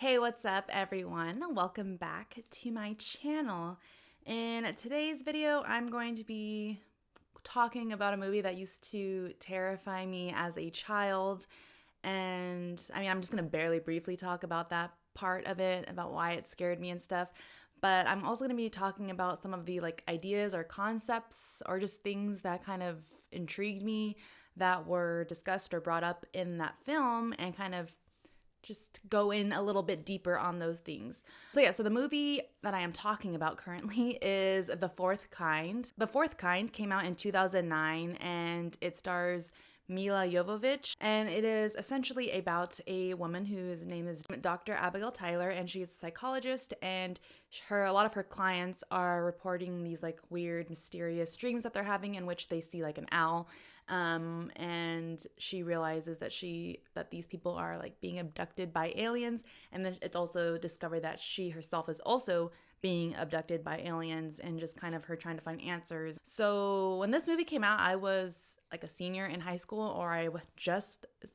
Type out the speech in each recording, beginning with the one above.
Hey, what's up everyone? Welcome back to my channel. In today's video, I'm going to be talking about a movie that used to terrify me as a child. And I'm just gonna barely briefly talk about that part of it, about why it scared me and stuff. But I'm also gonna be talking about some of the ideas or concepts or just things that kind of intrigued me that were discussed or brought up in that film and kind of just go in a little bit deeper on those things. So the movie that I am talking about currently is The Fourth Kind. The Fourth Kind came out in 2009 and it stars Mila Jovovich, and it is essentially about a woman whose name is Dr. Abigail Tyler, and she's a psychologist, and a lot of her clients are reporting these weird, mysterious dreams that they're having in which they see an owl. And she realizes that these people are being abducted by aliens, and then it's also discovered that she herself is also being abducted by aliens, and just kind of her trying to find answers. So when this movie came out, I was a senior in high school, or it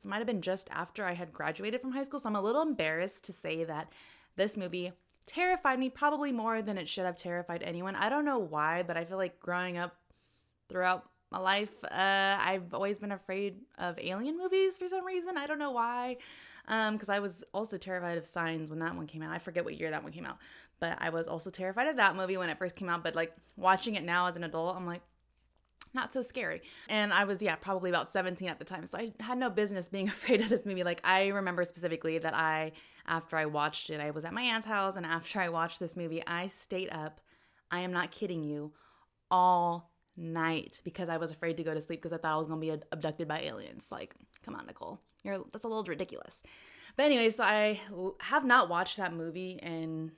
might have been just after I had graduated from high school. So I'm a little embarrassed to say that this movie terrified me probably more than it should have terrified anyone. I don't know why, but I feel like growing up throughout my life, I've always been afraid of alien movies for some reason. I don't know why. Because I was also terrified of Signs when that one came out. I forget what year that one came out, but I was also terrified of that movie when it first came out. But watching it now as an adult, I'm not so scary. And I was, probably about 17 at the time. So I had no business being afraid of this movie. I remember specifically that after I watched it, I was at my aunt's house. And after I watched this movie, I stayed up, I am not kidding you, all night because I was afraid to go to sleep because I thought I was going to be abducted by aliens. Come on, Nicole. That's a little ridiculous. But anyway, so I have not watched that movie in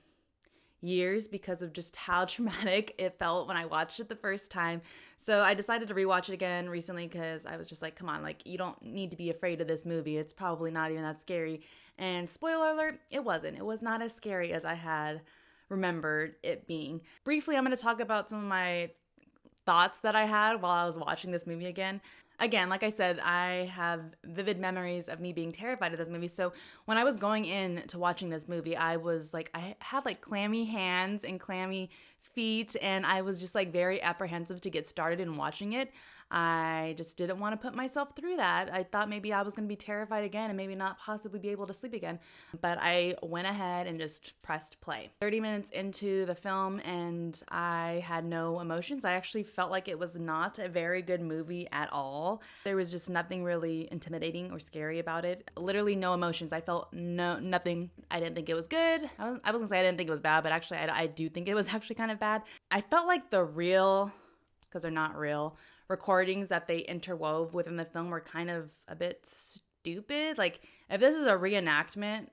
years because of just how traumatic it felt when I watched it the first time. So I decided to rewatch it again recently because I was just come on, you don't need to be afraid of this movie. It's probably not even that scary. And spoiler alert, it wasn't. It was not as scary as I had remembered it being. Briefly, I'm going to talk about some of my thoughts that I had while I was watching this movie again. Again, like I said, I have vivid memories of me being terrified of this movie. So when I was going in to watching this movie, I had clammy hands and clammy feet, and I was just very apprehensive to get started in watching it. I just didn't want to put myself through that. I thought maybe I was going to be terrified again and maybe not possibly be able to sleep again. But I went ahead and just pressed play. 30 minutes into the film and I had no emotions. I actually felt like it was not a very good movie at all. There was just nothing really intimidating or scary about it. Literally no emotions. I felt nothing. I didn't think it was good. I was going to say I didn't think it was bad, but actually I do think it was actually kind of bad. I felt like the real, because they're not real, recordings that they interwove within the film were kind of a bit stupid. If this is a reenactment,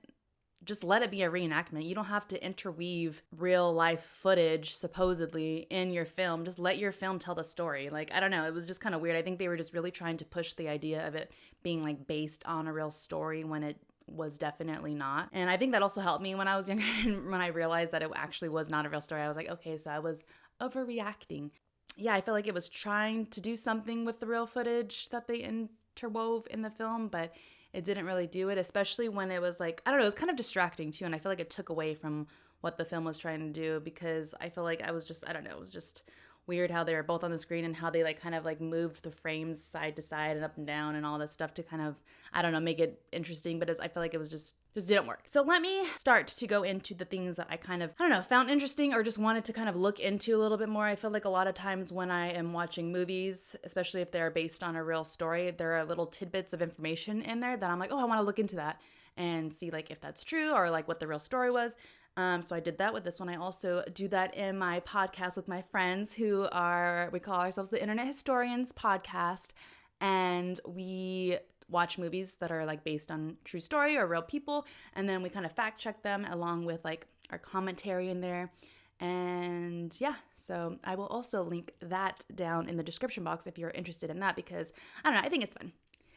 just let it be a reenactment. You don't have to interweave real life footage supposedly in your film. Just let your film tell the story. I don't know, it was just kind of weird. I think they were just really trying to push the idea of it being based on a real story when it was definitely not. And I think that also helped me when I was younger and when I realized that it actually was not a real story. I was okay, so I was overreacting. Yeah, I feel like it was trying to do something with the real footage that they interwove in the film, but it didn't really do it, especially when it was I don't know, it was kind of distracting too, and I feel like it took away from what the film was trying to do because I feel like I was just, I don't know, it was just weird how they were both on the screen and how they moved the frames side to side and up and down and all that stuff to kind of, I don't know, make it interesting, but I feel like it was just didn't work. So let me start to go into the things that I kind of, I don't know, found interesting or just wanted to kind of look into a little bit more. I feel like a lot of times when I am watching movies, especially if they're based on a real story, there are little tidbits of information in there that I'm I want to look into that and see if that's true or what the real story was. So I did that with this one. I also do that in my podcast with my friends we call ourselves the Internet Historians Podcast, and we watch movies that are based on true story or real people, and then we kind of fact check them along with our commentary in there. And yeah, so I will also link that down in the description box if you're interested in that because I don't know, I think it's fun.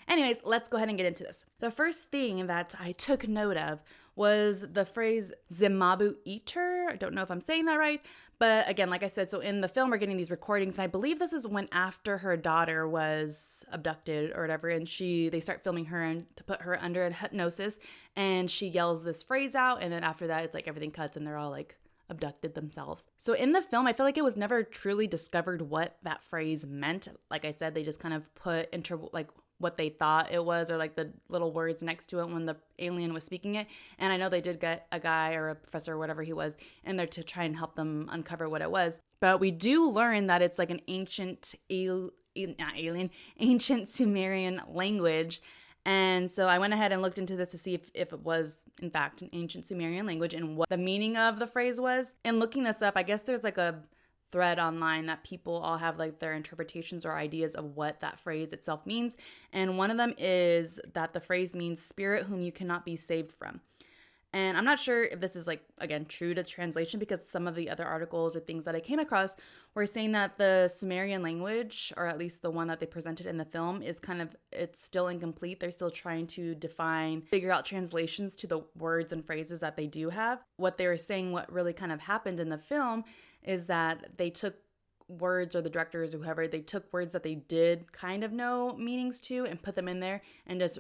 Anyways, let's go ahead and get into this. The first thing that I took note of was the phrase ZIMABU ETER. I don't know if I'm saying that right. But again, like I said, so in the film, we're getting these recordings, and I believe this is when after her daughter was abducted or whatever, and they start filming her and to put her under hypnosis, and she yells this phrase out, and then after that, it's like everything cuts, and they're all like abducted themselves. So in the film, I feel like it was never truly discovered what that phrase meant. Like I said, they just kind of put into like what they thought it was, or like the little words next to it when the alien was speaking it. And I know they did get a guy or a professor or whatever he was in there to try and help them uncover what it was. But we do learn that it's like an ancient ancient Sumerian language. And so I went ahead and looked into this to see if it was, in fact, an ancient Sumerian language and what the meaning of the phrase was. And looking this up, I guess there's like a thread online that people all have like their interpretations or ideas of what that phrase itself means. And one of them is that the phrase means spirit whom you cannot be saved from. And I'm not sure if this is like, again, true to translation, because some of the other articles or things that I came across were saying that the Sumerian language, or at least the one that they presented in the film, is kind of, it's still incomplete. They're still trying to figure out translations to the words and phrases that they do have. What they were saying, what really kind of happened in the film is that they took words, or the directors or whoever, they took words that they did kind of know meanings to and put them in there and just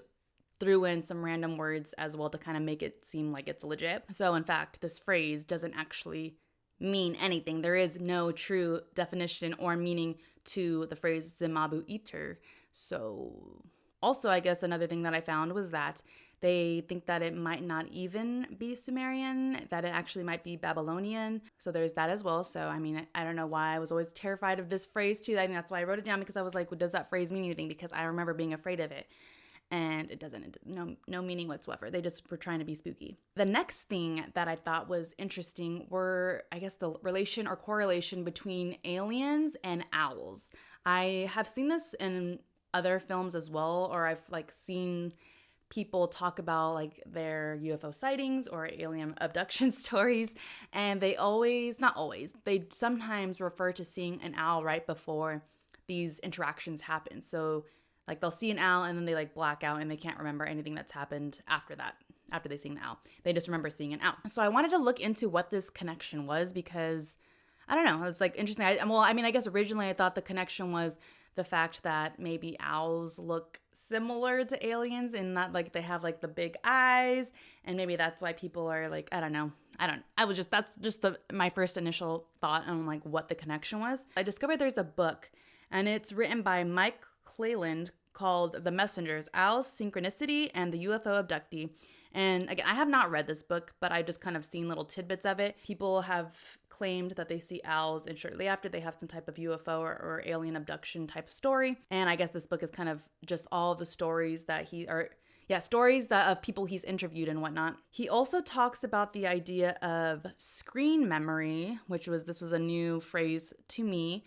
threw in some random words as well to kind of make it seem like it's legit. So in fact, this phrase doesn't actually mean anything. There is no true definition or meaning to the phrase ZIMABU ETER. So also, I guess another thing that I found was that they think that it might not even be Sumerian, that it actually might be Babylonian. So there's that as well. So, I mean, I don't know why I was always terrified of this phrase too. I think that's why I wrote it down, because I was like, well, does that phrase mean anything? Because I remember being afraid of it. And it doesn't, no meaning whatsoever. They just were trying to be spooky. The next thing that I thought was interesting were, I guess, the relation or correlation between aliens and owls. I have seen this in other films as well, or I've like seen people talk about like their UFO sightings or alien abduction stories, and they sometimes refer to seeing an owl right before these interactions happen. So like they'll see an owl and then they like black out and they can't remember anything that's happened after that, after they see the owl. They just remember seeing an owl. So I wanted to look into what this connection was, because I don't know, it's like interesting. I guess originally I thought the connection was the fact that maybe owls look similar to aliens in that like they have like the big eyes, and maybe that's why people are like, I don't know. That's just my first initial thought on like what the connection was. I discovered there's a book, and it's written by Mike Cleland, called The Messengers, Owls, Synchronicity, and the UFO Abductee. And again, I have not read this book, but I just kind of seen little tidbits of it. People have claimed that they see owls, and shortly after they have some type of UFO or alien abduction type of story. And I guess this book is kind of just all the stories that of people he's interviewed and whatnot. He also talks about the idea of screen memory, this was a new phrase to me.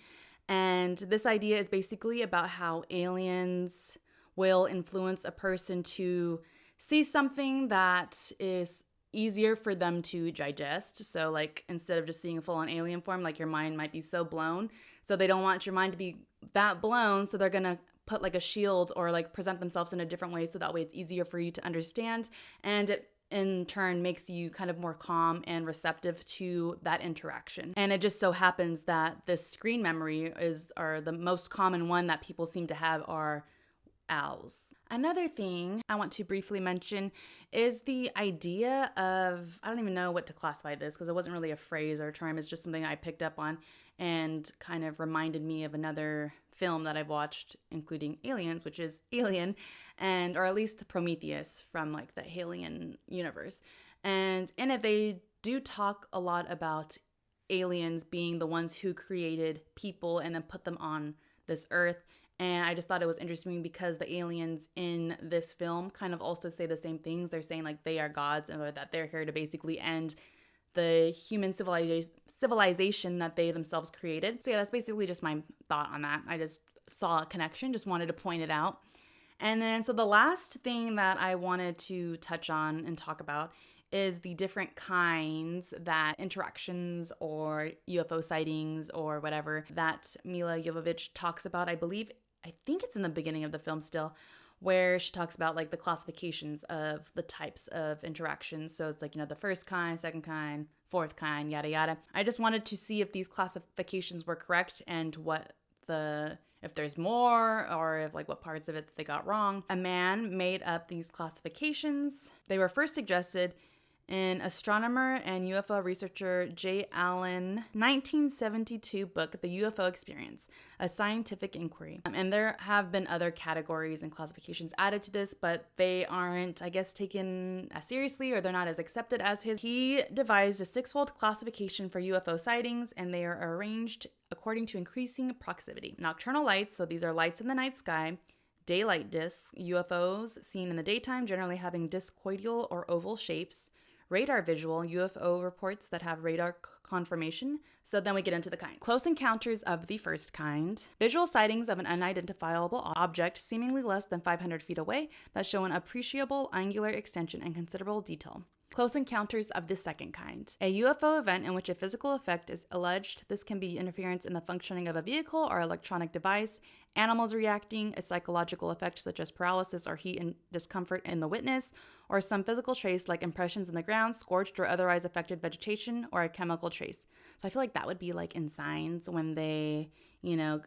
And this idea is basically about how aliens will influence a person to see something that is easier for them to digest. So like instead of just seeing a full-on alien form, like your mind might be so blown. So they don't want your mind to be that blown. So they're going to put like a shield or like present themselves in a different way. So that way it's easier for you to understand. And it in turn makes you kind of more calm and receptive to that interaction. And it just so happens that this screen memory or the most common one that people seem to have are owls. Another thing I want to briefly mention is the idea of, I don't even know what to classify this because it wasn't really a phrase or a term, it's just something I picked up on and kind of reminded me of another film that I've watched, including Aliens, which is Alien, or at least Prometheus from like the Alien universe. And in it, they do talk a lot about aliens being the ones who created people and then put them on this earth. And I just thought it was interesting because the aliens in this film kind of also say the same things. They're saying like they are gods and that they're here to basically end the human civilization that they themselves created. So yeah, that's basically just my thought on that. I just saw a connection, just wanted to point it out. And then, so the last thing that I wanted to touch on and talk about is the different kinds that interactions or UFO sightings or whatever that Milla Jovovich talks about. I think it's in the beginning of the film still, where she talks about like the classifications of the types of interactions. So it's like, the first kind, second kind, fourth kind, yada yada. I just wanted to see if these classifications were correct and if there's more, or if like what parts of it that they got wrong. A man made up these classifications. They were first suggested in astronomer and UFO researcher J. Allen 1972 book, The UFO Experience, A Scientific Inquiry. And there have been other categories and classifications added to this, but they aren't, I guess, taken as seriously, or they're not as accepted as his. He devised a 6-fold classification for UFO sightings, and they are arranged according to increasing proximity. Nocturnal lights, so these are lights in the night sky. Daylight discs, UFOs seen in the daytime, generally having discoidal or oval shapes. Radar visual, UFO reports that have radar confirmation. So then we get into the kind. Close encounters of the first kind. Visual sightings of an unidentifiable object seemingly less than 500 feet away that show an appreciable angular extension and considerable detail. Close encounters of the second kind. A UFO event in which a physical effect is alleged. This can be interference in the functioning of a vehicle or electronic device, animals reacting, a psychological effect such as paralysis or heat and discomfort in the witness, or some physical trace like impressions in the ground, scorched or otherwise affected vegetation, or a chemical trace. So I feel like that would be like in Signs when they,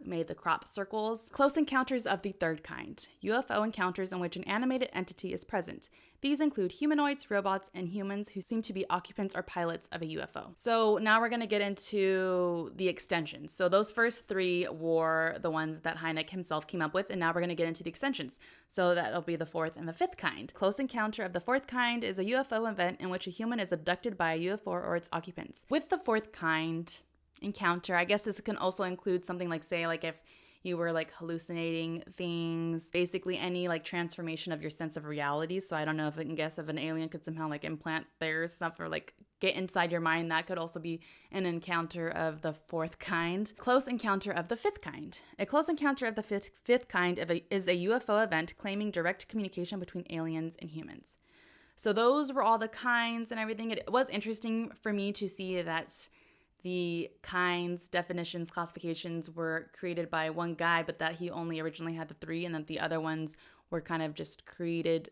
made the crop circles. Close encounters of the third kind. UFO encounters in which an animated entity is present. These include humanoids, robots, and humans who seem to be occupants or pilots of a UFO. So now we're going to get into the extensions. So those first 3 were the ones that Hynek himself came up with, and now we're going to get into the extensions. So that'll be the 4th and the 5th kind. Close encounter of the 4th kind is a UFO event in which a human is abducted by a UFO or its occupants. With the 4th kind encounter, I guess this can also include something like, say, like if you were like hallucinating things, basically any like transformation of your sense of reality. So I don't know if if an alien could somehow like implant their stuff or like get inside your mind, that could also be an encounter of the 4th kind. Close encounter of the 5th kind. A close encounter of the fifth kind is a UFO event claiming direct communication between aliens and humans. So those were all the kinds and everything. It was interesting for me to see that the kinds, definitions, classifications were created by one guy, but that he only originally had the 3, and that the other ones were kind of just created,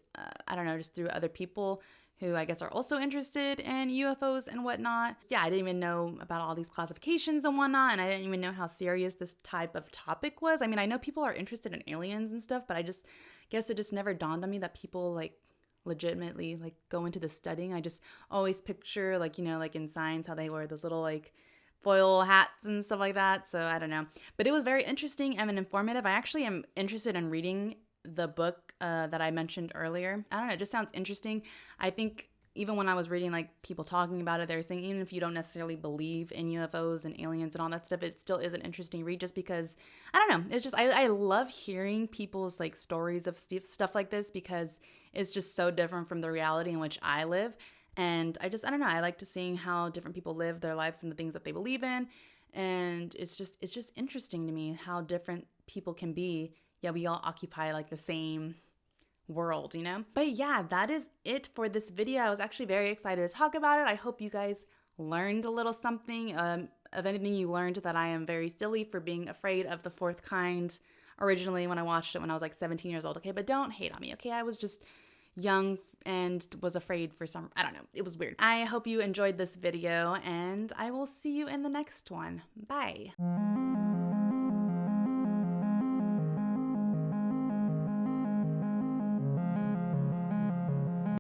just through other people who I guess are also interested in UFOs and whatnot. Yeah, I didn't even know about all these classifications and whatnot, and I didn't even know how serious this type of topic was. I mean, I know people are interested in aliens and stuff, but I just guess it just never dawned on me that people like legitimately like go into the studying. I just always picture like in Signs how they wear those little like foil hats and stuff like that. So I don't know, but it was very interesting and informative. I actually am interested in reading the book that I mentioned earlier. I don't know, it just sounds interesting. I think even when I was reading like people talking about it, they were saying even if you don't necessarily believe in UFOs and aliens and all that stuff, it still is an interesting read just because, I don't know, it's just, I love hearing people's like stories of stuff like this because it's just so different from the reality in which I live. And I don't know, I like to seeing how different people live their lives and the things that they believe in. And it's just interesting to me how different people can be. Yeah, we all occupy like the same world, But yeah, that is it for this video. I was actually very excited to talk about it. I hope you guys learned a little something. Of anything you learned, that I am very silly for being afraid of the 4th kind originally when I watched it when I was like 17 years old. Okay, but don't hate on me, okay? I was just young and was afraid for some, I don't know. It was weird. I hope you enjoyed this video, and I will see you in the next one. Bye.